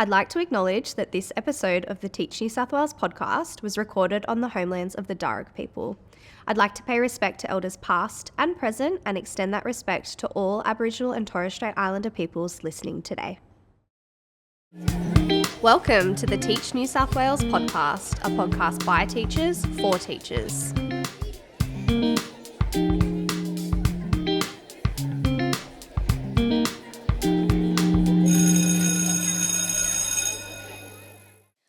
I'd like to acknowledge that this episode of the Teach New South Wales podcast was recorded on the homelands of the Darug people. I'd like to pay respect to elders past and present and extend that respect to all Aboriginal and Torres Strait Islander peoples listening today. Welcome to the Teach New South Wales podcast, a podcast by teachers for teachers.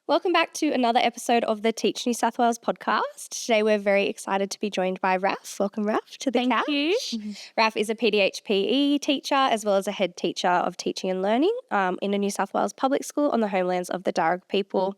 Welcome back to another episode of the Teach New South Wales podcast. Today we're very excited to be joined by Raph. Welcome, Raph, to the couch. Thank you. Raph is a PDHPE teacher as well as a head teacher of teaching and learning in a New South Wales public school on the homelands of the Darug people.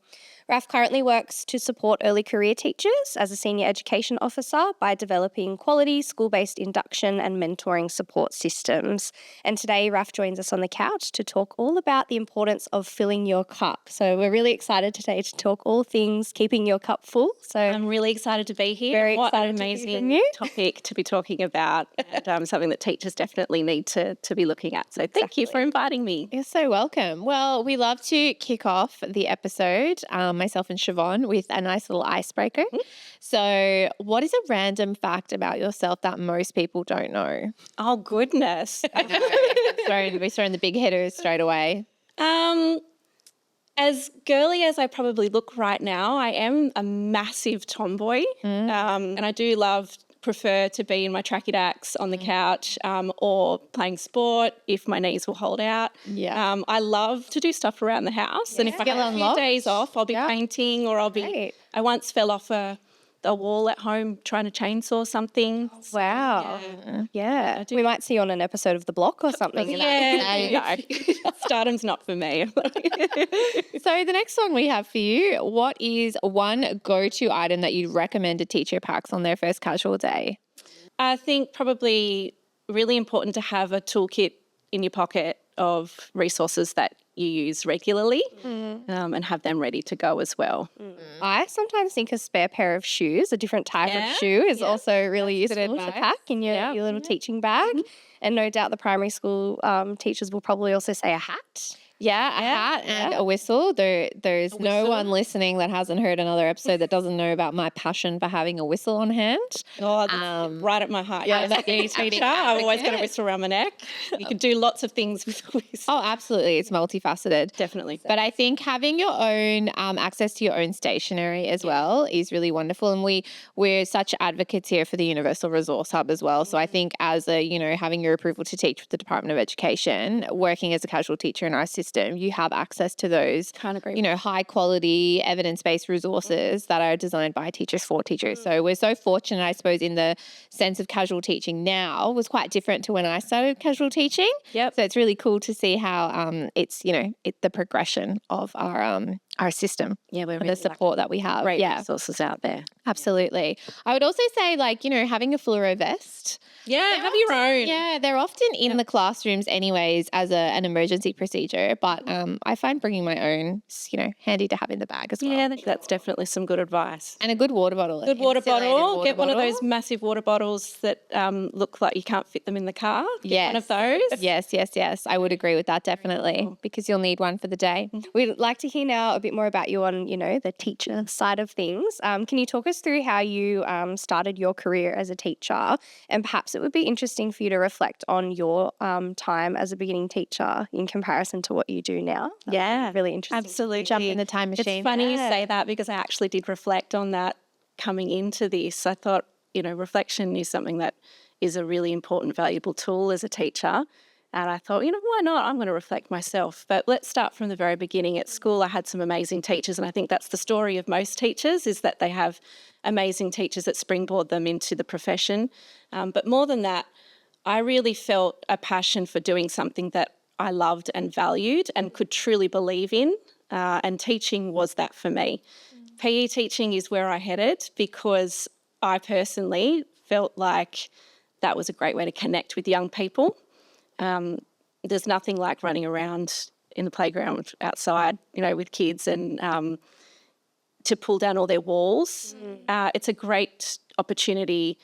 Raph currently works to support early career teachers as a senior education officer by developing quality school-based induction and mentoring support systems. And today Raph joins us on the couch to talk all about the importance of filling your cup. So we're really excited today to talk all things keeping your cup full. So I'm really excited to be here. Very what an excited to hear from amazing you. topic to be talking about and something that teachers definitely need to be looking at. So thank you for inviting me. You're so welcome. Well, we love to kick off the episode, myself and Siobhan, with a nice little icebreaker. So what is a random fact about yourself that most people don't know? Oh, goodness. We're throwing the big hitters straight away. As girly as I probably look right now, I am a massive tomboy and I do prefer to be in my tracky dacks on the couch or playing sport if my knees will hold out. Yeah. I love to do stuff around the house and if I have a few days off, I'll be painting or I'll be... Great. I once fell off a wall at home trying to chainsaw something. Wow. Yeah. We might see you on an episode of The Block or something. Yeah, no. Stardom's not for me. So the next one we have for you, what is one go-to item that you'd recommend a teacher packs on their first casual day? I think probably really important to have a toolkit in your pocket of resources that you use regularly and have them ready to go as well. I sometimes think a spare pair of shoes, a different type of shoe, is also really useful to pack in your little teaching bag. And no doubt the primary school teachers will probably also say a hat. Yeah, a hat and a whistle. There's no one listening that hasn't heard another episode that doesn't know about my passion for having a whistle on hand. Oh, that's right at my heart. Yeah, that's a teacher. I've always got a whistle around my neck. You can do lots of things with a whistle. Oh, absolutely. It's multifaceted. Definitely. But I think having your own access to your own stationery as well is really wonderful. And we're such advocates here for the Universal Resource Hub as well. So I think as having your approval to teach with the Department of Education, working as a casual teacher in our system, you have access to those high quality evidence-based resources that are designed by teachers for teachers. So we're so fortunate, I suppose, in the sense of casual teaching now was quite different to when I started casual teaching. Yep. So it's really cool to see how it's the progression of our system. Yeah, we're and really the support that we have. Great resources out there. Absolutely. I would also say having a fluoro vest. Yeah, have your own. Yeah, they're often in the classrooms anyways as an emergency procedure, but I find bringing my own is, handy to have in the bag as well. Yeah, that's definitely some good advice. And a good water bottle. Good water bottle. Get one of those massive water bottles that look like you can't fit them in the car. Get one of those. Yes. I would agree with that definitely because you'll need one for the day. We'd like to hear now a bit more about you on, the teacher side of things. Can you talk us through how you started your career as a teacher? And perhaps it would be interesting for you to reflect on your time as a beginning teacher in comparison to what you do now. Yeah. Really interesting. Absolutely. Jump in the time machine. It's funny you say that because I actually did reflect on that coming into this. I thought, reflection is something that is a really important, valuable tool as a teacher. And I thought, why not? I'm going to reflect myself. But let's start from the very beginning. At school, I had some amazing teachers, and I think that's the story of most teachers is that they have amazing teachers that springboard them into the profession. But more than that, I really felt a passion for doing something that I loved and valued and could truly believe in, and teaching was that for me. PE teaching is where I headed because I personally felt like that was a great way to connect with young people. There's nothing like running around in the playground outside, with kids and to pull down all their walls. It's a great opportunity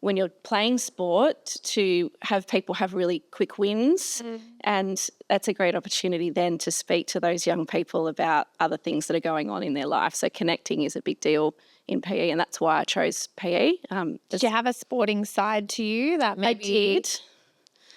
when you're playing sport to have people have really quick wins. And that's a great opportunity then to speak to those young people about other things that are going on in their life. So connecting is a big deal in PE, and that's why I chose PE. Did you have a sporting side to you that I maybe did.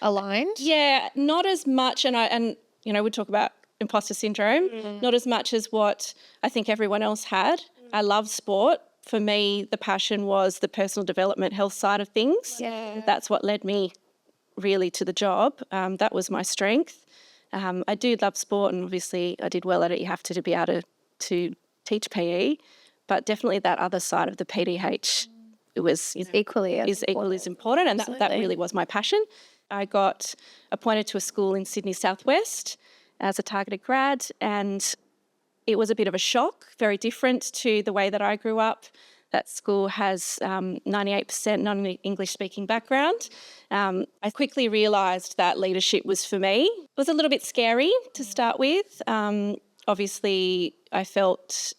aligned? Yeah, not as much. And we talk about imposter syndrome, not as much as what I think everyone else had. I love sport. For me, the passion was the personal development health side of things. Yeah. That's what led me really to the job. That was my strength. I do love sport, and obviously I did well at it. You have to be able to teach PE, but definitely that other side of the PDH was Equally as equally as important, and that really was my passion. I got appointed to a school in Sydney Southwest as a targeted grad, and it was a bit of a shock, very different to the way that I grew up. That school has 98% non-English speaking background. I quickly realised that leadership was for me. It was a little bit scary to start with. Obviously, I felt,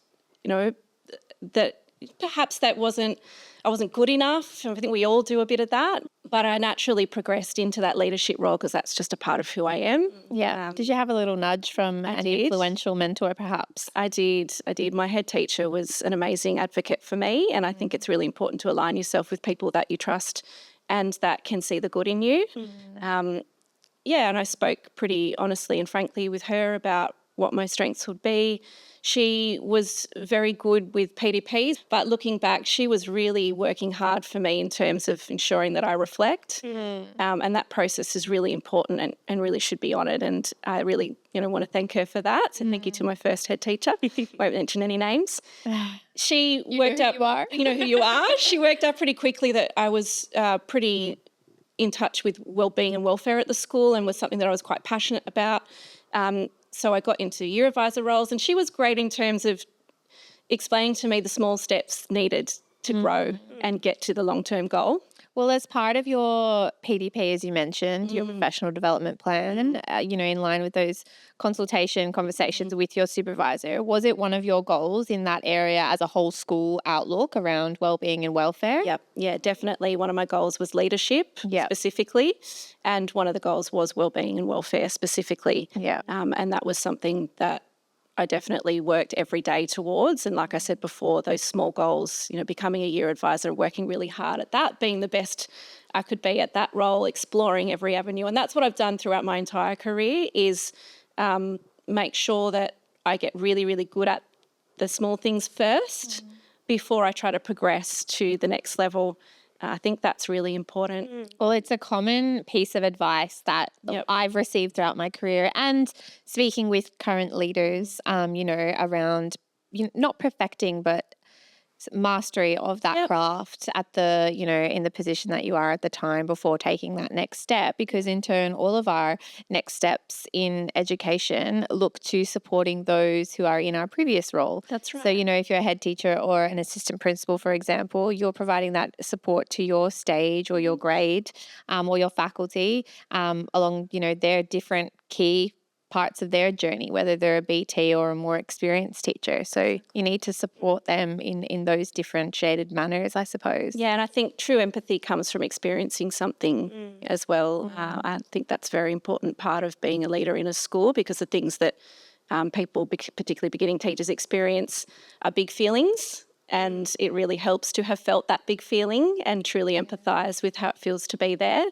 that perhaps I wasn't good enough. I think we all do a bit of that. But I naturally progressed into that leadership role because that's just a part of who I am. Yeah. Did you have a little nudge from an influential mentor perhaps? I did. My head teacher was an amazing advocate for me, and I think it's really important to align yourself with people that you trust and that can see the good in you. And I spoke pretty honestly and frankly with her about what my strengths would be. She was very good with PDPs, but looking back, she was really working hard for me in terms of ensuring that I reflect. And that process is really important and really should be honoured. And I really, want to thank her for that. So thank you to my first head teacher. Won't mention any names. She worked up. You know who you are. She worked up pretty quickly that I was pretty in touch with wellbeing and welfare at the school, and was something that I was quite passionate about. So I got into year advisor roles, and she was great in terms of explaining to me the small steps needed to grow and get to the long-term goal. Well, as part of your PDP, as you mentioned, your professional development plan, in line with those conversations with your supervisor, was it one of your goals in that area as a whole school outlook around wellbeing and welfare? Yep. Yeah, definitely. One of my goals was leadership specifically, and one of the goals was wellbeing and welfare specifically. Yeah. And that was something that I definitely worked every day towards. And like I said before, those small goals, becoming a year advisor, working really hard at that, being the best I could be at that role, exploring every avenue. And that's what I've done throughout my entire career is make sure that I get really, really good at the small things first before I try to progress to the next level. I think that's really important. Well, it's a common piece of advice that I've received throughout my career, and speaking with current leaders, around not perfecting, but mastery of that craft at the, in the position that you are at the time before taking that next step, because in turn, all of our next steps in education look to supporting those who are in our previous role. That's right. So, if you're a head teacher or an assistant principal, for example, you're providing that support to your stage or your grade or your faculty along, their different key parts of their journey, whether they're a BT or a more experienced teacher. So you need to support them in those differentiated manners, I suppose. Yeah, and I think true empathy comes from experiencing something as well. I think that's a very important part of being a leader in a school, because the things that people, particularly beginning teachers, experience are big feelings, and it really helps to have felt that big feeling and truly empathise with how it feels to be there.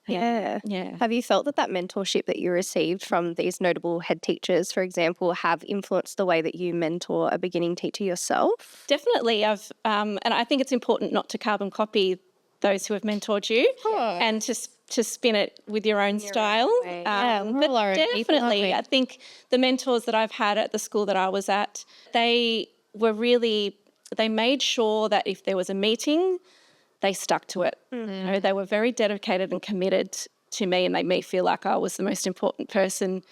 Yeah. Have you felt that mentorship that you received from these notable head teachers, for example, have influenced the way that you mentor a beginning teacher yourself? Definitely. And I think it's important not to carbon copy those who have mentored you and to spin it with your own style. But definitely, I think the mentors that I've had at the school that I was at, they made sure that if there was a meeting, they stuck to it. They were very dedicated and committed to me, and made me feel like I was the most important person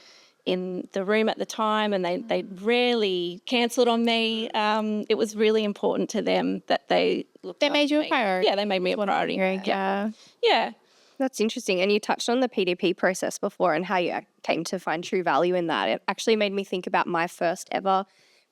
in the room at the time, and they rarely cancelled on me. It was really important to them that they looked They up made to you me. a priority. Yeah, they made me a priority. Yeah. That's interesting. And you touched on the PDP process before and how you came to find true value in that. It actually made me think about my first ever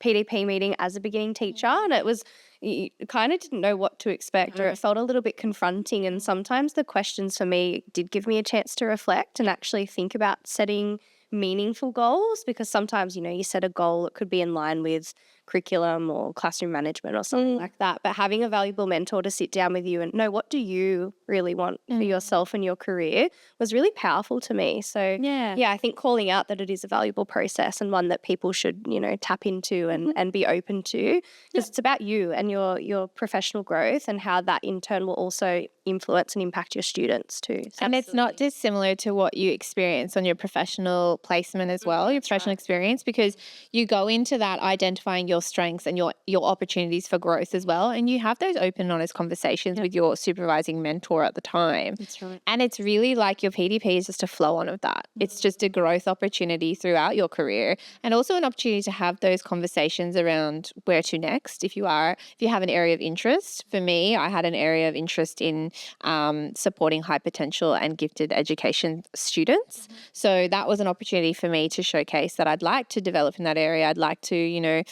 PDP meeting as a beginning teacher. And it was, you kind of didn't know what to expect, or it felt a little bit confronting. And sometimes the questions for me did give me a chance to reflect and actually think about setting meaningful goals, because sometimes, you set a goal that could be in line with curriculum or classroom management or something like that. But having a valuable mentor to sit down with you and know what do you really want for yourself and your career was really powerful to me. So yeah, I think calling out that it is a valuable process and one that people should, tap into and be open to, because it's about you and your professional growth and how that in turn will also influence and impact your students too. So And it's not dissimilar to what you experience on your professional placement as well, your professional experience, because you go into that identifying your strengths and your opportunities for growth as well. And you have those open and honest conversations with your supervising mentor at the time. That's right. And it's really like your PDP is just a flow on of that. It's just a growth opportunity throughout your career, and also an opportunity to have those conversations around where to next if you have an area of interest. For me, I had an area of interest in supporting high potential and gifted education students. So that was an opportunity for me to showcase that I'd like to develop in that area. I'd like to,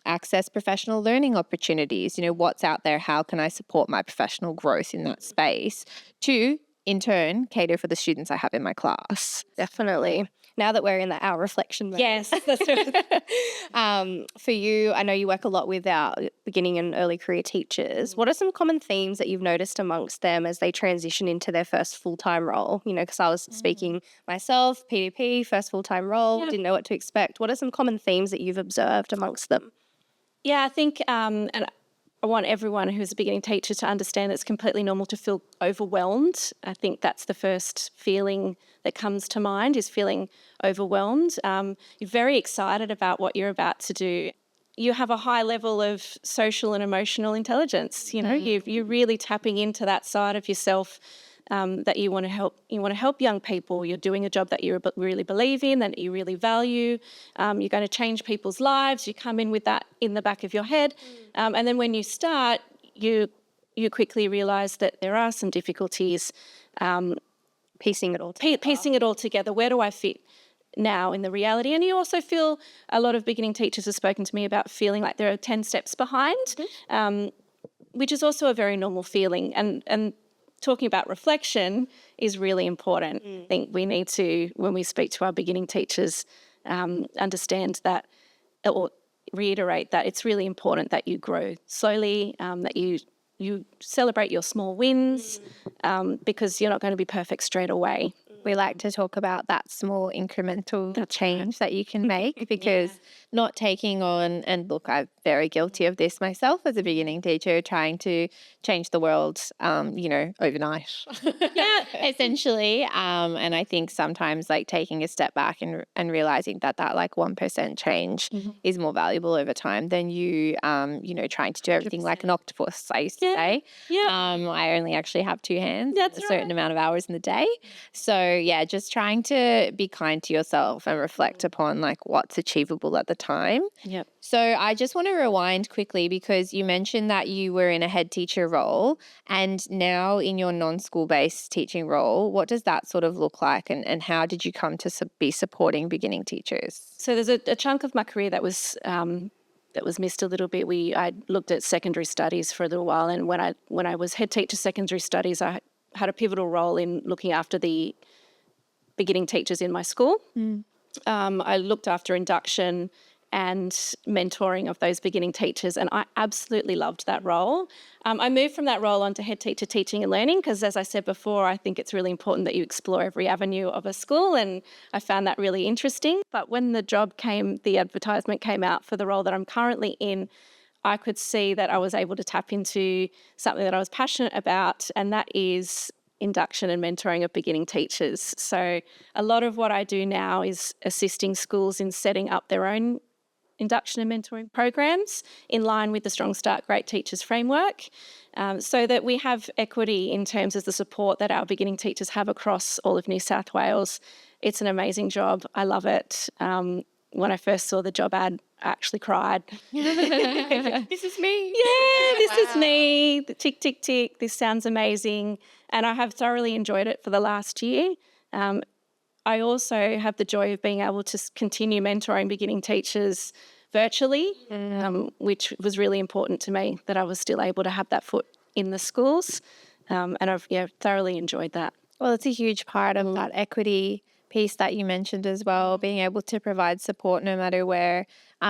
access professional learning opportunities. What's out there? How can I support my professional growth in that space to, in turn, cater for the students I have in my class? definitely. Now that we're in our reflection mode. Yes, that's right. For you, I know you work a lot with our beginning and early career teachers. What are some common themes that you've noticed amongst them as they transition into their first full-time role? Because I was speaking myself, PDP, first full-time role, didn't know what to expect. What are some common themes that you've observed amongst them? Yeah, I think, and I want everyone who's a beginning teacher to understand it's completely normal to feel overwhelmed. I think that's the first feeling that comes to mind, is feeling overwhelmed. You're very excited about what you're about to do. You have a high level of social and emotional intelligence. You're really tapping into that side of yourself that you want to help. You want to help young people. You're doing a job that you really believe in, that you really value. You're going to change people's lives. You come in with that in the back of your head, and then when you start, you quickly realise that there are some difficulties. Piecing it all together. Piecing it all together. Where do I fit now in the reality? And you also feel, a lot of beginning teachers have spoken to me about feeling like they're 10 steps behind, which is also a very normal feeling. And talking about reflection is really important. I think we need to, when we speak to our beginning teachers, understand that, or reiterate that it's really important that you grow slowly, that you celebrate your small wins, because you're not going to be perfect straight away. We like to talk about that small incremental change that you can make, because not taking on, and look, I'm very guilty of this myself as a beginning teacher, trying to change the world, overnight, essentially. And I think sometimes like taking a step back and realizing that like 1% change is more valuable over time than you, trying to do everything 100%. Like an octopus, I used to say. I only actually have two hands, a certain amount of hours in the day. So yeah, just trying to be kind to yourself and reflect upon like what's achievable at the time. Yep. So I just want to rewind quickly, because you mentioned that you were in a head teacher role, and now in your non-school based teaching role, what does that sort of look like, and how did you come to be supporting beginning teachers? So there's a chunk of my career that was missed a little bit. I looked at secondary studies for a little while, and when I was head teacher secondary studies, I had a pivotal role in looking after the beginning teachers in my school. I looked after induction and mentoring of those beginning teachers, and I absolutely loved that role. I moved from that role onto head teacher teaching and learning because, as I said before, I think it's really important that you explore every avenue of a school, and I found that really interesting. But when the advertisement came out for the role that I'm currently in, I could see that I was able to tap into something that I was passionate about, and that is induction and mentoring of beginning teachers. So a lot of what I do now is assisting schools in setting up their own induction and mentoring programs in line with the Strong Start Great Teachers framework, so that we have equity in terms of the support that our beginning teachers have across all of New South Wales. It's an amazing job. I love it. When I first saw the job ad, I actually cried. This is me. Yeah, this is me. The tick, tick, tick. This sounds amazing. And I have thoroughly enjoyed it for the last year. I also have the joy of being able to continue mentoring beginning teachers virtually, which was really important to me, that I was still able to have that foot in the schools. And I've thoroughly enjoyed that. Well, it's a huge part of that equity piece that you mentioned as well, being able to provide support no matter where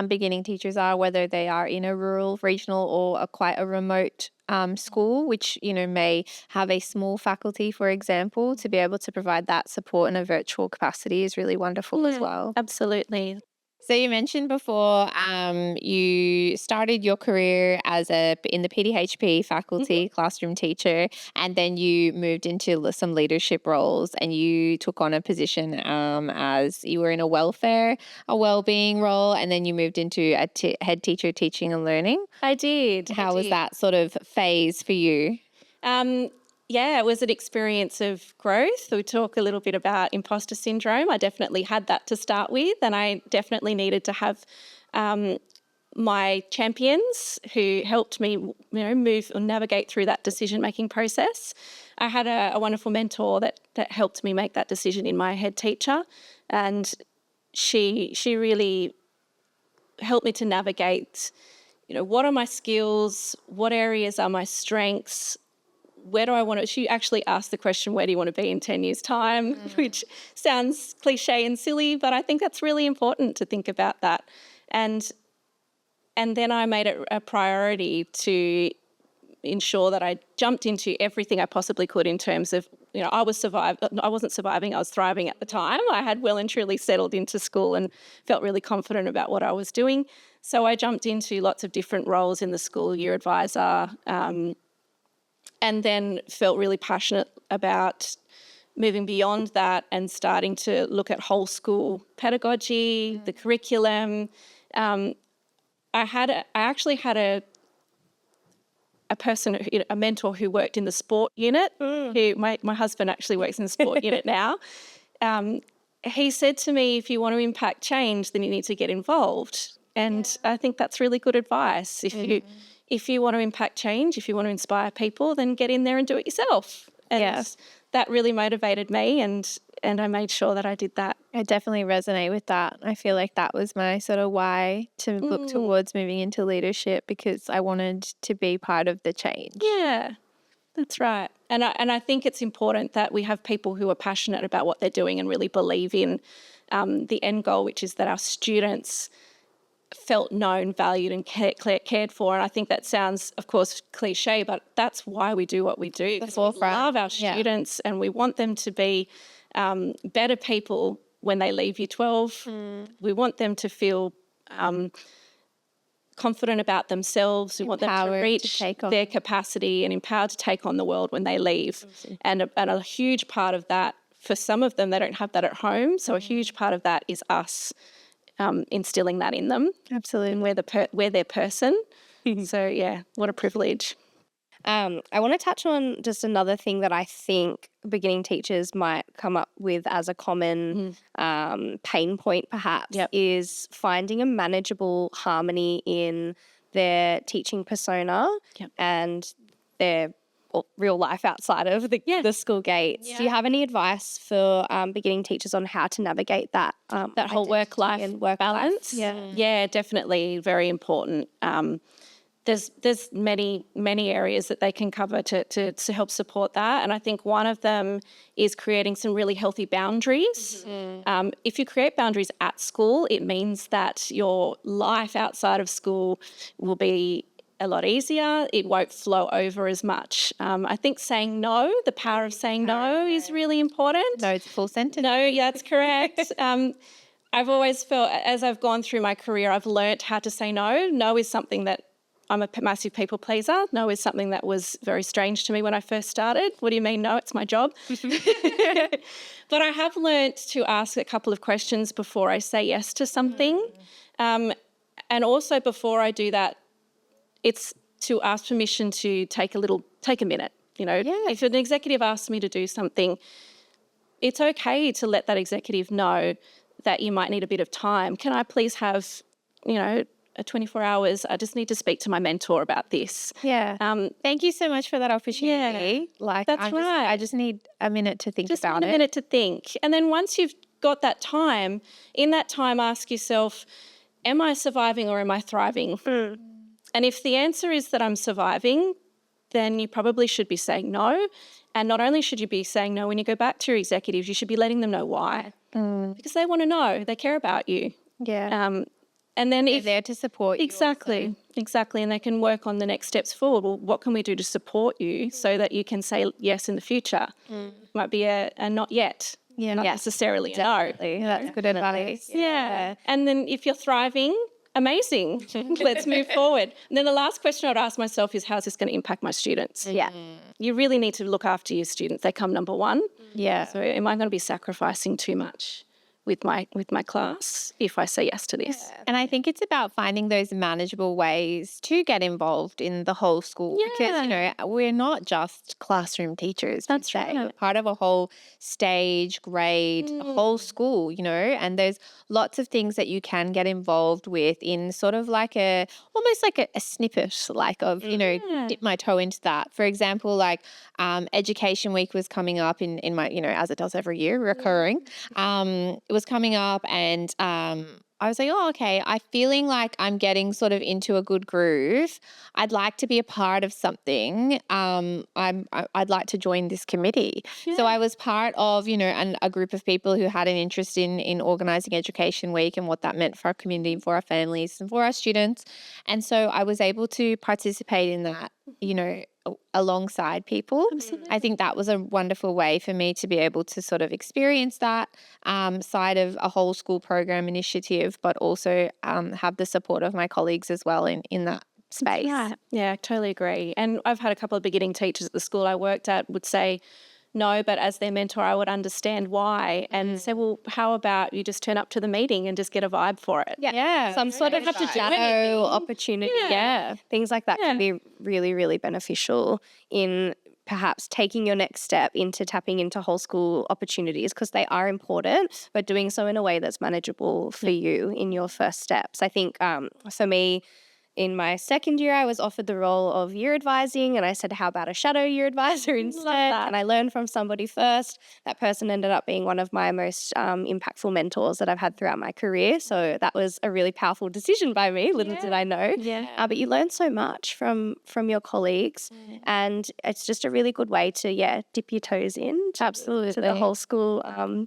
beginning teachers are, whether they are in a rural, regional, or quite a remote school, which, may have a small faculty, for example, to be able to provide that support in a virtual capacity is really wonderful as well. Absolutely. So you mentioned before you started your career in the PDHP faculty classroom teacher, and then you moved into some leadership roles, and you took on a position as you were in a wellbeing role, and then you moved into a head teacher teaching and learning. I did. How was that sort of phase for you? It was an experience of growth. We talk a little bit about imposter syndrome. I definitely had that to start with, and I definitely needed to have my champions who helped me, move or navigate through that decision-making process. I had a wonderful mentor that helped me make that decision in my head teacher, and she really helped me to navigate, what are my skills, what areas are my strengths, where do I want to... She actually asked the question, where do you want to be in 10 years' time, which sounds cliche and silly, but I think that's really important to think about that. And then I made it a priority to ensure that I jumped into everything I possibly could in terms of, I wasn't surviving, I was thriving at the time. I had well and truly settled into school and felt really confident about what I was doing. So I jumped into lots of different roles in the school, year advisor, and then felt really passionate about moving beyond that and starting to look at whole school pedagogy, the curriculum. I actually had a person, a mentor who worked in the sport unit. Who my husband actually works in the sport unit now. He said to me, if you want to impact change, then you need to get involved. And I think that's really good advice. If you want to impact change, if you want to inspire people, then get in there and do it yourself. And that really motivated me, and I made sure that I did that. I definitely resonate with that. I feel like that was my sort of why to look towards moving into leadership, because I wanted to be part of the change. Yeah, that's right. And I think it's important that we have people who are passionate about what they're doing and really believe in the end goal, which is that our students felt known, valued and cared for. And I think that sounds, of course, cliche, but that's why we do what we do. Because we love our students and we want them to be better people when they leave Year 12. We want them to feel confident about themselves. We want them to reach their capacity and empowered to take on the world when they leave. And a huge part of that, for some of them, they don't have that at home. So a huge part of that is us instilling that in them. Absolutely. And we're their person. So, what a privilege. I want to touch on just another thing that I think beginning teachers might come up with as a common pain point, perhaps, is finding a manageable harmony in their teaching persona and their real life outside of the school gates. Do you have any advice for beginning teachers on how to navigate that whole work-life and work balance? Yeah, definitely very important. There's many areas that they can cover to help support that, and I think one of them is creating some really healthy boundaries. If you create boundaries at school, it means that your life outside of school will be a lot easier. It won't flow over as much. I think saying no, the power of saying no is really important. No, it's a full sentence. No, that's correct. I've always felt, as I've gone through my career, I've learnt how to say no. No is something that I'm a massive people pleaser. No is something that was very strange to me when I first started. What do you mean no? It's my job. But I have learnt to ask a couple of questions before I say yes to something. And also before I do that, it's to ask permission to take a minute. If an executive asks me to do something, it's okay to let that executive know that you might need a bit of time. Can I please have, a 24 hours? I just need to speak to my mentor about this. Yeah. Thank you so much for that opportunity. Yeah, that's right. I just need a minute to think about it. Just a minute to think. And then once you've got that time, in that time ask yourself, am I surviving or am I thriving? And if the answer is that I'm surviving, then you probably should be saying no. And not only should you be saying no, when you go back to your executives, you should be letting them know why. Because they want to know, they care about you. Yeah. And then They're if there to support you. exactly, and they can work on the next steps forward. Well, what can we do to support you so that you can say yes in the future? Might be a not yet, not necessarily a no. That's good advice. Yeah. And then if you're thriving, amazing. Let's move forward. And then the last question I'd ask myself is, how's this going to impact my students? Yeah. You really need to look after your students. They come number one. Yeah. So am I going to be sacrificing too much with my class if I say yes to this? And I think it's about finding those manageable ways to get involved in the whole school because, you know, we're not just classroom teachers. That's right. We're part of a whole stage, grade, a whole school, you know, and there's lots of things that you can get involved with in sort of like almost like a snippet, like of, you know, dip my toe into that. For example, like Education Week was coming up in my, you know, as it does every year, recurring. It was coming up and I was like, oh, okay, I'm feeling like I'm getting sort of into a good groove. I'd like to be a part of something. I'd like to join this committee. Yeah. So I was part of, you know, a group of people who had an interest in organising Education Week and what that meant for our community, for our families and for our students. And so I was able to participate in that, you know, alongside people. Absolutely. I think that was a wonderful way for me to be able to sort of experience that side of a whole school program initiative, but also have the support of my colleagues as well in that space. Yeah, I totally agree. And I've had a couple of beginning teachers at the school I worked at would say no, but as their mentor, I would understand why and say, well, how about you just turn up to the meeting and just get a vibe for it? Yeah. Some sort of shadow opportunity. Yeah. Things like that can be really, really beneficial in perhaps taking your next step into tapping into whole school opportunities because they are important, but doing so in a way that's manageable for you in your first steps. I think for me, in my second year, I was offered the role of year advising and I said, how about a shadow year advisor instead? And I learned from somebody first. That person ended up being one of my most impactful mentors that I've had throughout my career. So that was a really powerful decision by me, little did I know. Yeah. But you learn so much from your colleagues and it's just a really good way to, dip your toes in to the whole school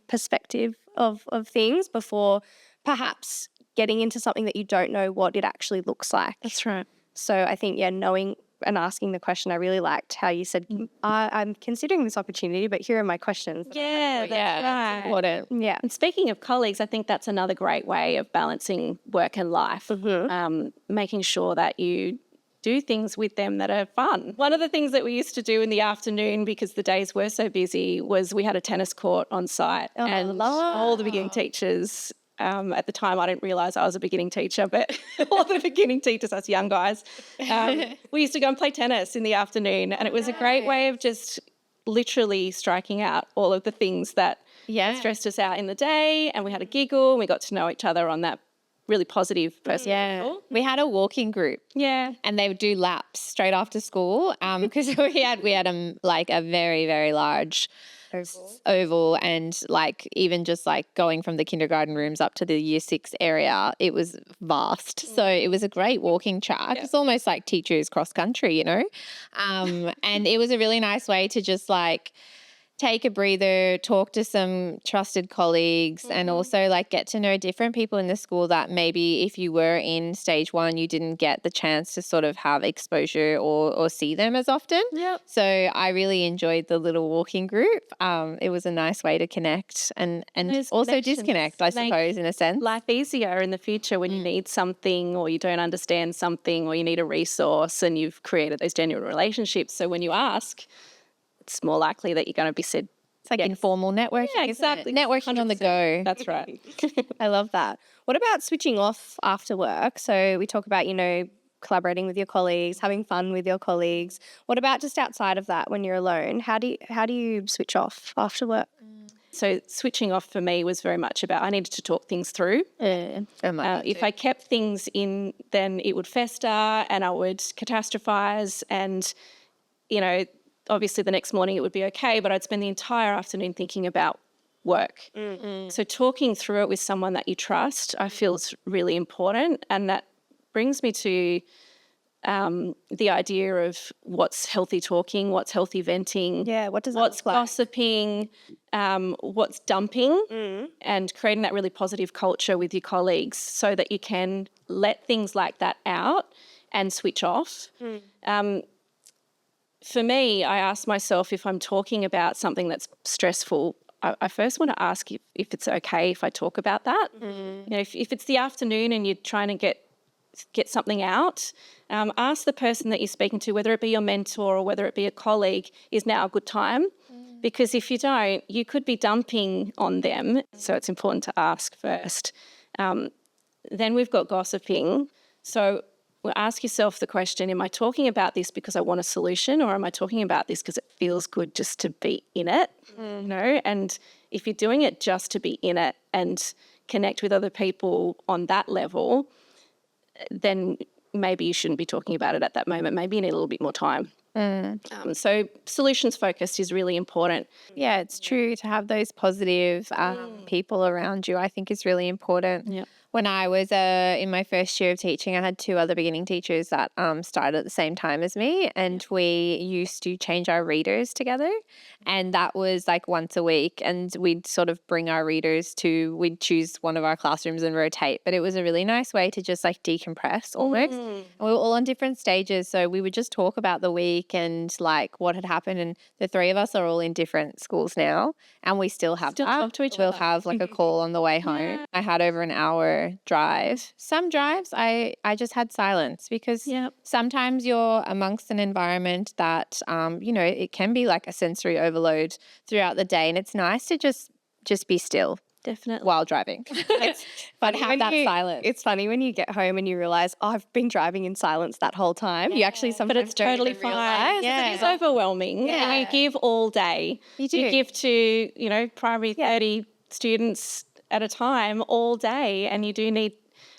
perspective of things before perhaps getting into something that you don't know what it actually looks like. That's right. So I think, knowing and asking the question, I really liked how you said, I'm considering this opportunity, but here are my questions. That's right. Important. Yeah. And speaking of colleagues, I think that's another great way of balancing work and life, making sure that you do things with them that are fun. One of the things that we used to do in the afternoon, because the days were so busy, was we had a tennis court on site and all the beginning teachers at the time, I didn't realise I was a beginning teacher, but all the beginning teachers, us young guys, we used to go and play tennis in the afternoon. And it was a great way of just literally striking out all of the things that stressed us out in the day. And we had a giggle and we got to know each other on that really positive personal level. We had a walking group. Yeah. And they would do laps straight after school because we had like a very, very large oval and like even just like going from the kindergarten rooms up to the year 6 area, it was vast. So it was a great walking track. It's almost like teachers cross country, you know. And it was a really nice way to just like take a breather, talk to some trusted colleagues and also like get to know different people in the school that maybe if you were in stage 1, you didn't get the chance to sort of have exposure or see them as often. Yep. So I really enjoyed the little walking group. It was a nice way to connect and also disconnect, I suppose, in a sense. Life easier in the future when you need something or you don't understand something or you need a resource and you've created those genuine relationships. So when you ask, it's more likely that you're going to be said. It's like informal networking. Yeah, exactly. Networking 100%. On the go. That's right. I love that. What about switching off after work? So we talk about, collaborating with your colleagues, having fun with your colleagues. What about just outside of that when you're alone? How do you switch off after work? So switching off for me was very much about I needed to talk things through. If I kept things in, then it would fester and I would catastrophize and, obviously the next morning it would be okay, but I'd spend the entire afternoon thinking about work. So talking through it with someone that you trust, I feel is really important. And that brings me to the idea of what's healthy talking, what's healthy venting, what does that what's look like? gossiping, what's dumping, and creating that really positive culture with your colleagues so that you can let things like that out and switch off. For me, I ask myself, if I'm talking about something that's stressful, I first want to ask if it's okay if I talk about that. You know, if it's the afternoon and you're trying to get something out, ask the person that you're speaking to, whether it be your mentor or whether it be a colleague, is now a good time? Because if you don't, you could be dumping on them. So it's important to ask first. Then we've got gossiping. So ask yourself the question, am I talking about this because I want a solution, or am I talking about this because it feels good just to be in it? You know, and if you're doing it just to be in it and connect with other people on that level, then maybe you shouldn't be talking about it at that moment. Maybe you need a little bit more time. So solutions focused is really important. Yeah, it's true to have those positive people around you. I think is really important. Yeah. When I was in my first year of teaching, I had 2 other beginning teachers that started at the same time as me, and we used to change our readers together, and that was like once a week, and we'd sort of bring our readers we'd choose one of our classrooms and rotate, but it was a really nice way to just like decompress almost. And we were all on different stages, so we would just talk about the week and like what had happened, and the 3 of us are all in different schools now, and we still have that. talk to each We'll other. have like a call on the way home. I had over an hour drive. Some drives I just had silence, because sometimes you're amongst an environment that you know, it can be like a sensory overload throughout the day, and it's nice to just be still. Definitely. While driving. But have that silence. It's funny when you get home and you realize, oh, I've been driving in silence that whole time. You actually sometimes But it's don't totally even fine. realize. Yeah. It's overwhelming. Yeah. And you give all day. You do. You give to, you know, primary 30 students at a time all day, and you do need,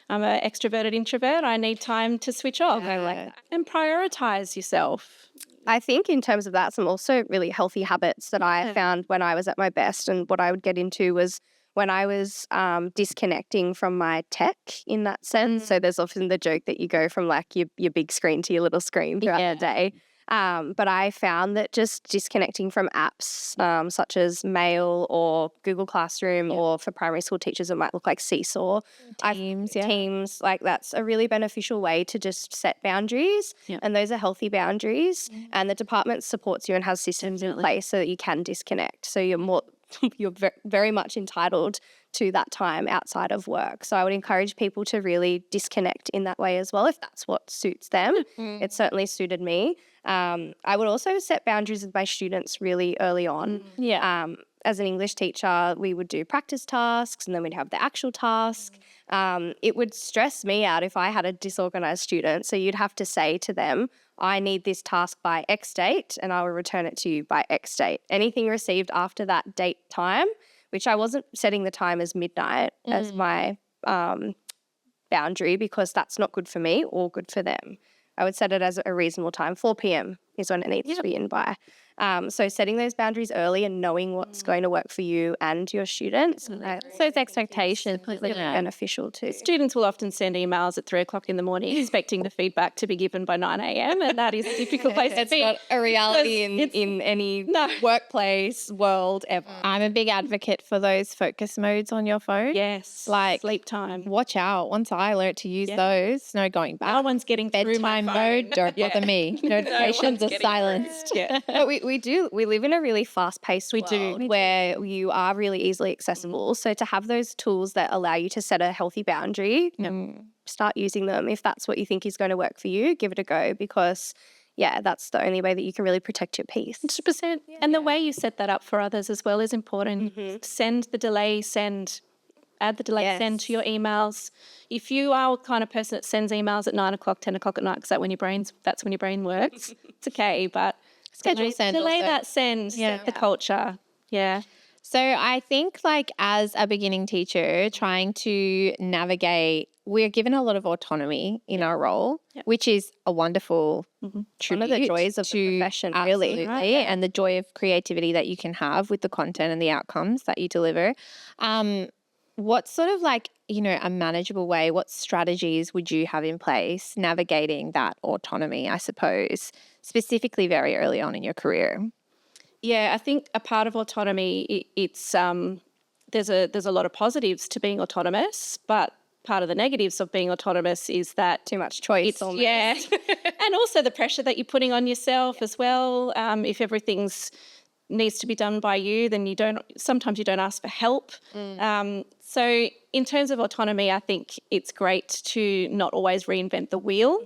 I'm an extroverted introvert, I need time to switch off. I like that. And prioritise yourself. I think in terms of that, some also really healthy habits that I found when I was at my best, and what I would get into was when I was disconnecting from my tech in that sense. So there's often the joke that you go from like your big screen to your little screen throughout the day. But I found that just disconnecting from apps such as Mail or Google Classroom, or for primary school teachers, it might look like Seesaw. Teams, like that's a really beneficial way to just set boundaries. And those are healthy boundaries. And the department supports you and has systems in place so that you can disconnect. So you're very much entitled to that time outside of work. So I would encourage people to really disconnect in that way as well, if that's what suits them. It certainly suited me. I would also set boundaries with my students really early on. As an English teacher, we would do practice tasks and then we'd have the actual task. It would stress me out if I had a disorganized student. So you'd have to say to them, I need this task by X date and I will return it to you by X date. Anything received after that date time, which I wasn't setting the time as midnight as my boundary, because that's not good for me or good for them. I would set it as a reasonable time. 4 p.m. is when it needs to be in by. So setting those boundaries early and knowing what's going to work for you and your students, those expectations are really beneficial too. Students will often send emails at 3 o'clock in the morning expecting the feedback to be given by 9 a.m. and that is a difficult place to be. It's not a reality in any workplace world ever. I'm a big advocate for those focus modes on your phone. Yes, like sleep time. Watch out. Once I learnt to use those, no going back. No one's getting through my bedtime phone. mode. Don't bother me. Notifications are silenced. But we live in a really fast-paced world where you are really easily accessible. So to have those tools that allow you to set a healthy boundary, start using them. If that's what you think is going to work for you, give it a go, because that's the only way that you can really protect your peace. 100%. And the way you set that up for others as well is important. Send the delay, add the delay send to your emails. If you are the kind of person that sends emails at 9 o'clock, 10 o'clock at night, because that's when your brain works, it's okay, but Schedule send delay also. that send, set the culture. Yeah. So I think like as a beginning teacher, trying to navigate, we're given a lot of autonomy in our role, which is a wonderful One of the joys of the profession, really. Absolutely, and the joy of creativity that you can have with the content and the outcomes that you deliver. What sort of like, a manageable way, what strategies would you have in place navigating that autonomy, I suppose, specifically very early on in your career? Yeah, I think a part of autonomy, it's there's a lot of positives to being autonomous, but part of the negatives of being autonomous is that Too much choice. it's and also the pressure that you're putting on yourself as well. If everything's needs to be done by you, then sometimes you don't ask for help. So in terms of autonomy, I think it's great to not always reinvent the wheel.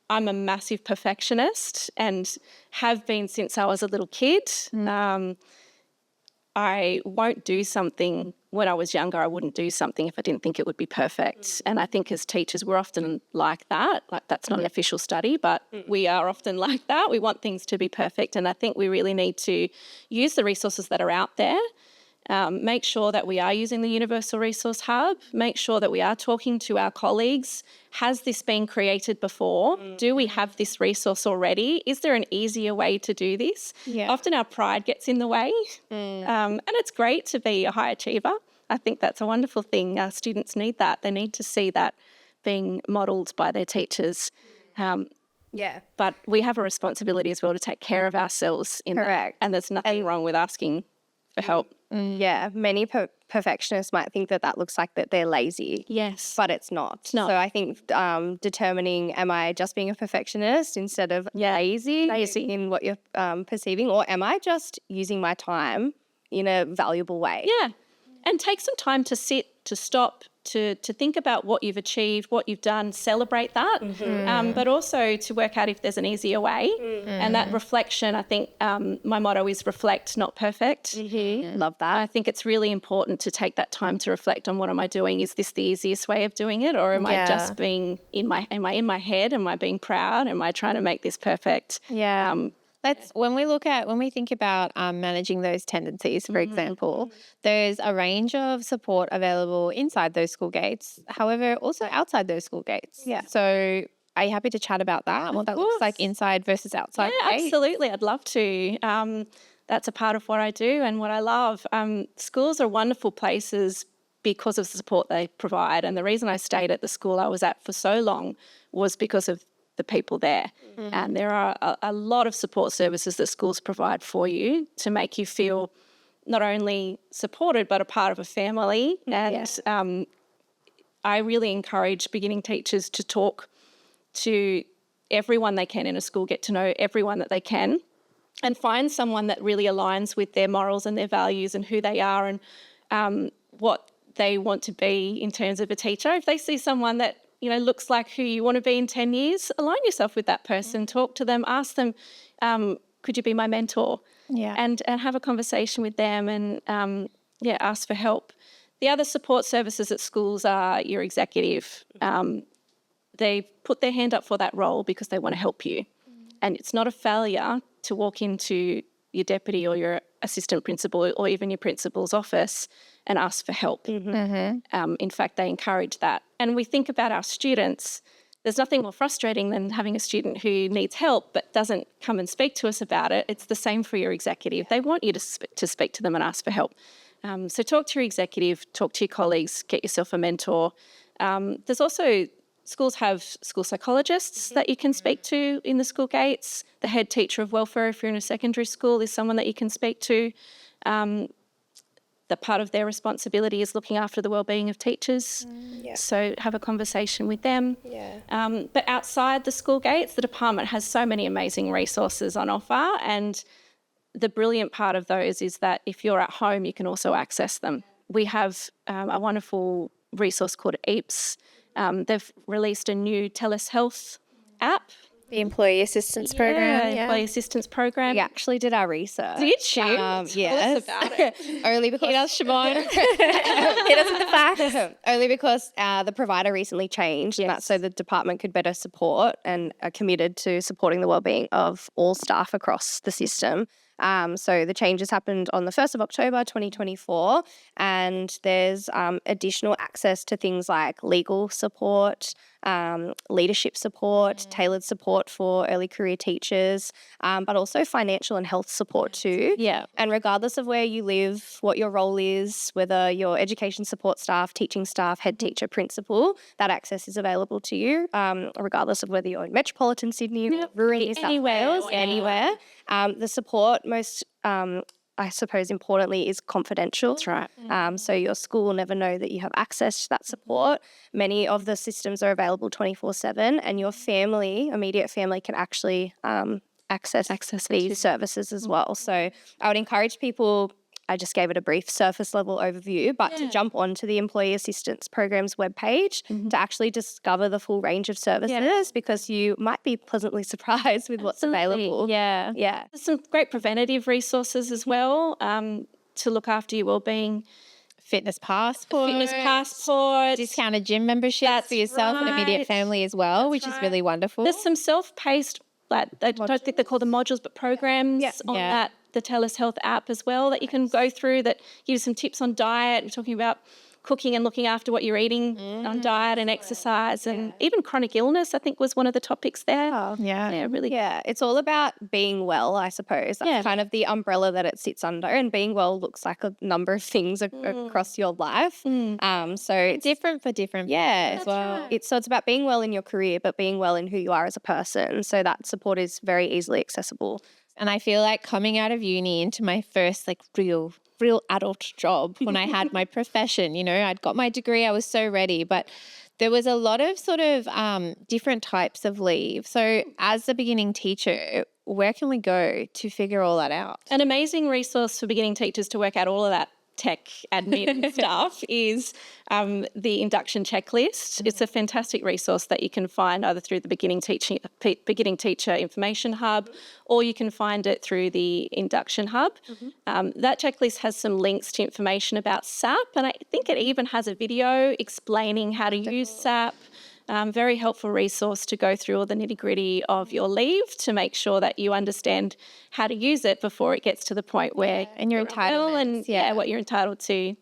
I'm a massive perfectionist and have been since I was a little kid. I won't do something when I was younger. I wouldn't do something if I didn't think it would be perfect. And I think as teachers, we're often like that. Like that's not an official study, but we are often like that. We want things to be perfect. And I think we really need to use the resources that are out there. Make sure that we are using the Universal Resource Hub, make sure that we are talking to our colleagues. Has this been created before? Do we have this resource already? Is there an easier way to do this? Often our pride gets in the way, and it's great to be a high achiever. I think that's a wonderful thing. Our students need that. They need to see that being modelled by their teachers. But we have a responsibility as well to take care of ourselves in that. And there's nothing wrong with asking for help. Many perfectionists might think that looks like that they're lazy. Yes. But it's not. So I think determining, am I just being a perfectionist instead of lazy in what you're perceiving, or am I just using my time in a valuable way? Yeah. And take some time to sit, to stop, to think about what you've achieved, what you've done, celebrate that, but also to work out if there's an easier way. And that reflection, I think my motto is reflect, not perfect. Love that. I think it's really important to take that time to reflect on what am I doing? Is this the easiest way of doing it? Or am I just being am I in my head? Am I being proud? Am I trying to make this perfect? When we think about managing those tendencies, for example, there's a range of support available inside those school gates, however, also outside those school gates. So are you happy to chat about that and what that looks like inside versus outside? Absolutely. I'd love to. That's a part of what I do and what I love. Schools are wonderful places because of the support they provide. And the reason I stayed at the school I was at for so long was because of the people there. And there are a lot of support services that schools provide for you to make you feel not only supported but a part of a family. And I really encourage beginning teachers to talk to everyone they can in a school, get to know everyone that they can, and find someone that really aligns with their morals and their values and who they are and what they want to be in terms of a teacher. If they see someone that looks like who you want to be in 10 years, align yourself with that person, talk to them, ask them, could you be my mentor? And have a conversation with them and, ask for help. The other support services at schools are your executive. They put their hand up for that role because they want to help you. And it's not a failure to walk into your deputy or your assistant principal or even your principal's office and ask for help. In fact, they encourage that. And we think about our students. There's nothing more frustrating than having a student who needs help but doesn't come and speak to us about it. It's the same for your executive. They want you to speak to them and ask for help. So talk to your executive, talk to your colleagues, get yourself a mentor. There's also schools have school psychologists that you can speak to in the school gates. The head teacher of welfare, if you're in a secondary school, is someone that you can speak to. The part of their responsibility is looking after the wellbeing of teachers. So have a conversation with them. But outside the school gates, the department has so many amazing resources on offer, and the brilliant part of those is that if you're at home, you can also access them. We have a wonderful resource called EAPS. They've released a new telehealth app. The Employee Assistance Program. Employee Assistance Program. We actually did our research. Did you? Yes. Tell us about it. Only because... Hit us, Siobhan. Hit us with the facts. Only because the provider recently changed, and that's so the department could better support and are committed to supporting the wellbeing of all staff across the system. So the changes happened on the 1st of October 2024, and there's additional access to things like legal support, leadership support, tailored support for early career teachers, but also financial and health support too. Yeah. And regardless of where you live, what your role is, whether you're education support staff, teaching staff, head teacher, principal, that access is available to you, regardless of whether you're in metropolitan Sydney or rural New South Wales, anywhere. The support I suppose importantly is confidential. That's right. So your school will never know that you have access to that support. Many of the systems are available 24/7, and your family, immediate family, can actually access these services as well. So I would encourage people, I just gave it a brief surface level overview, but to jump onto the Employee Assistance Program's webpage to actually discover the full range of services, because you might be pleasantly surprised with what's available. Yeah. There's some great preventative resources as well to look after your wellbeing. Fitness passport, discounted gym memberships for yourself and immediate family as well, which is really wonderful. There's some self-paced, like I don't think they're called the modules, but programs on that, the TELUS Health app as well, that you can go through that give you some tips on diet. We're talking about cooking and looking after what you're eating on diet and exercise, and even chronic illness, I think, was one of the topics there. It's all about being well, I suppose. That's kind of the umbrella that it sits under, and being well looks like a number of things across your life. So it's different for different people as well. Right. It's about being well in your career, but being well in who you are as a person. So that support is very easily accessible. And I feel like coming out of uni into my first real adult job, when I had my profession, I'd got my degree, I was so ready, but there was a lot of sort of different types of leave. So as a beginning teacher, where can we go to figure all that out? An amazing resource for beginning teachers to work out all of that tech admin stuff is the induction checklist. It's a fantastic resource that you can find either through the Beginning Teacher Information Hub, or you can find it through the Induction Hub. That checklist has some links to information about SAP, and I think it even has a video explaining how to use SAP. Very helpful resource to go through all the nitty-gritty of your leave to make sure that you understand how to use it before it gets to the point where and your entitlements, and what you're entitled to.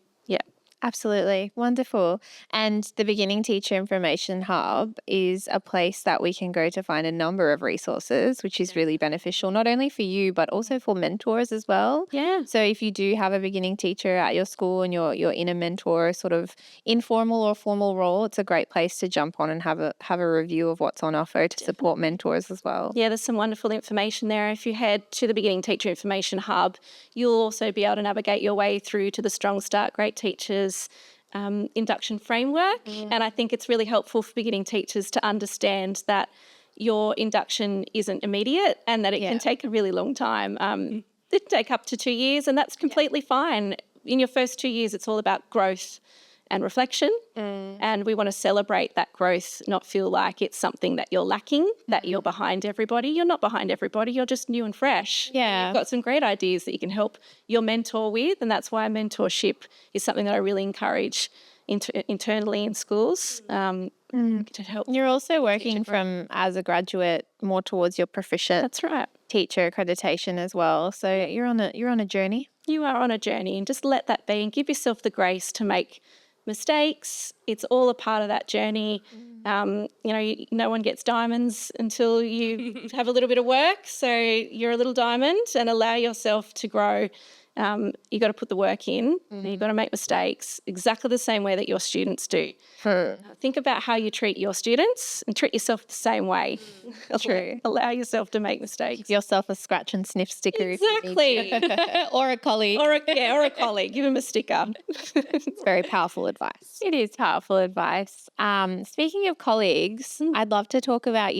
Absolutely. Wonderful. And the Beginning Teacher Information Hub is a place that we can go to find a number of resources, which is really beneficial, not only for you, but also for mentors as well. Yeah. So if you do have a beginning teacher at your school and you're in a mentor sort of informal or formal role, it's a great place to jump on and have a review of what's on offer to support mentors as well. Yeah, there's some wonderful information there. If you head to the Beginning Teacher Information Hub, you'll also be able to navigate your way through to the Strong Start Great Teachers induction framework. And I think it's really helpful for beginning teachers to understand that your induction isn't immediate and that it can take a really long time. It can take up to 2 years, and that's completely fine. In your first 2 years, it's all about growth and reflection, and we want to celebrate that growth, not feel like it's something that you're lacking, that you're behind everybody. You're not behind everybody, you're just new and fresh. Yeah. You've got some great ideas that you can help your mentor with, and that's why mentorship is something that I really encourage internally in schools to help. You're also working from, as a graduate, more towards your proficient That's right. teacher accreditation as well. So you're on a journey. You are on a journey, and just let that be and give yourself the grace to make mistakes. It's all a part of that journey. No one gets diamonds until you have a little bit of work. So you're a little diamond, and allow yourself to grow. You got to put the work in. You've got to make mistakes exactly the same way that your students do. Think about how you treat your students and treat yourself the same way. True. Allow yourself to make mistakes. Give yourself a scratch and sniff sticker. Exactly. Or a colleague. Or a colleague. Give them a sticker. It's very powerful advice. It is powerful advice. Speaking of colleagues, I'd love to talk about,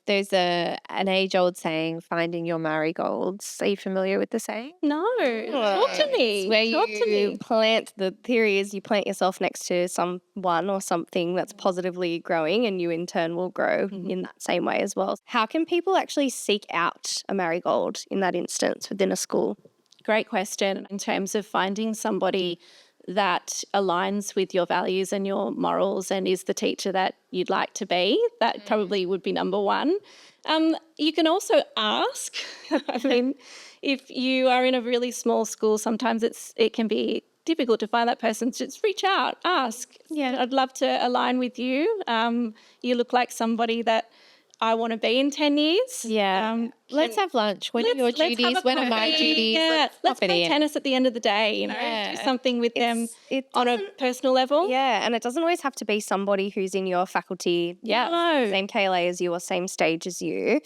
there's an age-old saying, finding your marigolds. Are you familiar with the saying? No. Talk to me. It's where you plant, the theory is you plant yourself next to someone or something that's positively growing, and you in turn will grow in that same way as well. How can people actually seek out a marigold in that instance within a school? Great question. In terms of finding somebody that aligns with your values and your morals and is the teacher that you'd like to be. That probably would be number one. You can also ask. I mean, if you are in a really small school, sometimes it can be difficult to find that person. Just reach out, ask. Yeah. I'd love to align with you. You look like somebody that I want to be in 10 years. Yeah. Let's have lunch. When are your duties? When are my duties? Yeah. Let's pop it play in. tennis at the end of the day, Yeah. do something with them It on a doesn't- personal level. Yeah, and it doesn't always have to be somebody who's in your faculty, No. same KLA as you or same stage as you.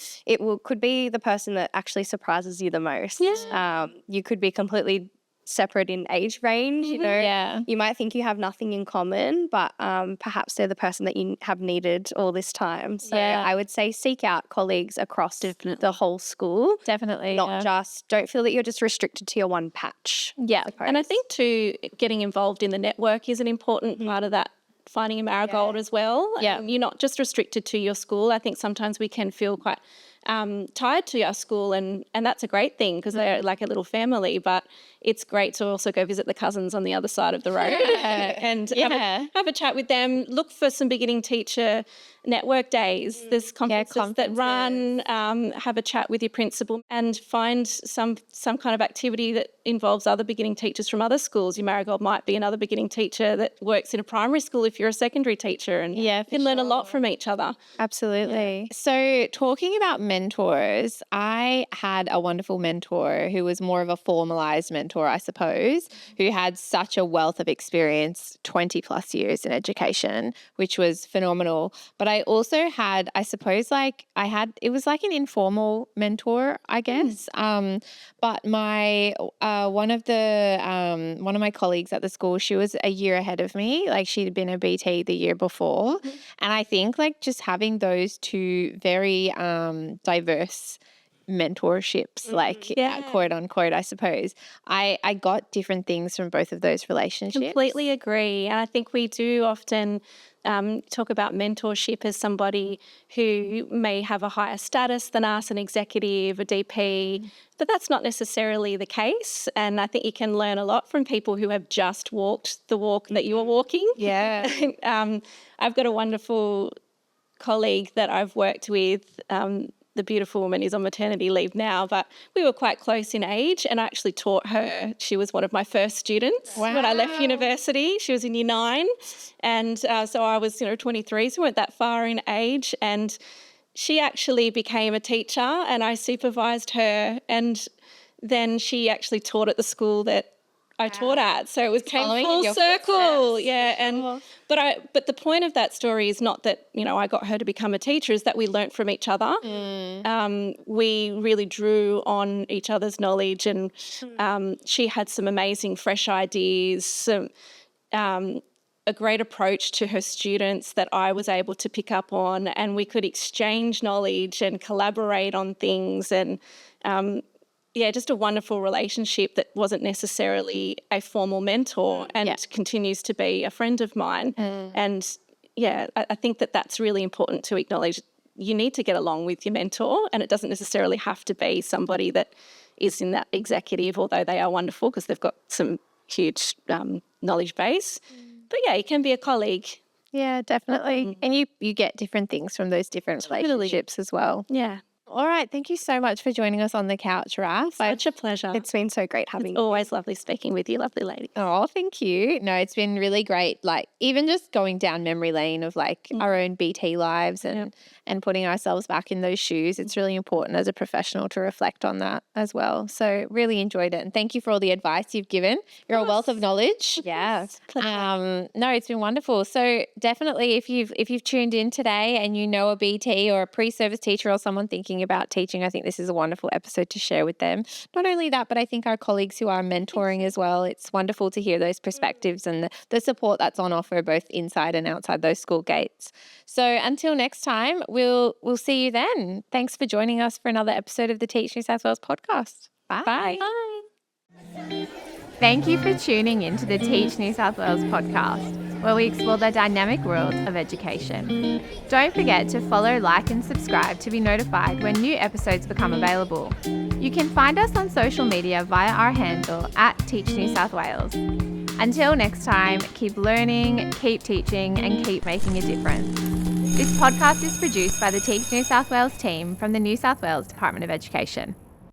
Could be the person that actually surprises you the most. Yeah. You could be completely separate in age range, Yeah. You might think you have nothing in common, but perhaps they're the person that you have needed all this time. So Yeah. I would say seek out colleagues across Definitely. the whole school. Definitely. Don't feel that you're just restricted to your one patch. Yeah. And I suppose. think too, getting involved in the network is an important part of that, finding a marigold as well. Yeah. You're not just restricted to your school. I think sometimes we can feel quite tied to our school, and that's a great thing because they're like a little family, but it's great to also go visit the cousins on the other side of the road and have a chat with them. Look for some beginning teacher network days. There's conferences that run, have a chat with your principal and find some kind of activity that involves other beginning teachers from other schools. Your marigold might be another beginning teacher that works in a primary school if you're a secondary teacher, and you can learn a lot from each other. Absolutely. So talking about mentors, I had a wonderful mentor who was more of a formalized mentor, I suppose, who had such a wealth of experience, 20 plus years in education, which was phenomenal. But I also had, I suppose, it was like an informal mentor, I guess. But my one of my colleagues at the school, she was a year ahead of me. Like she'd been a BT the year before, and I think like just having those two very diverse mentorships, quote unquote, I suppose, I got different things from both of those relationships. Completely agree. And I think we do often talk about mentorship as somebody who may have a higher status than us, an executive, a DP, but that's not necessarily the case. And I think you can learn a lot from people who have just walked the walk that you are walking. Yeah. I've got a wonderful colleague that I've worked with. The beautiful woman is on maternity leave now, but we were quite close in age, and I actually taught her. She was one of my first students when I left university. She was in year 9, and so I was 23, so we weren't that far in age, and she actually became a teacher, and I supervised her, and then she actually taught at the school that I taught at, so it came full circle. But the point of that story is not that I got her to become a teacher, is that we learnt from each other. We really drew on each other's knowledge, and she had some amazing fresh ideas, a great approach to her students that I was able to pick up on, and we could exchange knowledge and collaborate on things, and just a wonderful relationship that wasn't necessarily a formal mentor and continues to be a friend of mine. And I think that that's really important to acknowledge. You need to get along with your mentor, and it doesn't necessarily have to be somebody that is in that executive, although they are wonderful because they've got some huge knowledge base. But it can be a colleague. Yeah, definitely. And you get different things from those different relationships as well. Yeah. All right. Thank you so much for joining us on the couch, Raph. Such a pleasure. It's been so great having It's always lovely speaking with you, lovely lady. Oh, thank you. No, it's been really great. Like even just going down memory lane of like our own BT lives and putting ourselves back in those shoes. It's really important as a professional to reflect on that as well. So really enjoyed it. And thank you for all the advice you've given. You're a wealth of knowledge. Yeah. No, it's been wonderful. So definitely if you've tuned in today and you know a BT or a pre-service teacher or someone thinking about teaching, I think this is a wonderful episode to share with them. Not only that, but I think our colleagues who are mentoring as well, it's wonderful to hear those perspectives and the support that's on offer both inside and outside those school gates. So until next time, we'll see you then. Thanks for joining us for another episode of the Teach New South Wales podcast. Bye. Bye. Thank you for tuning in to the Teach New South Wales podcast, where we explore the dynamic world of education. Don't forget to follow, like and subscribe to be notified when new episodes become available. You can find us on social media via our handle @Teach New South Wales. Until next time, keep learning, keep teaching, and keep making a difference. This podcast is produced by the Teach New South Wales team from the New South Wales Department of Education.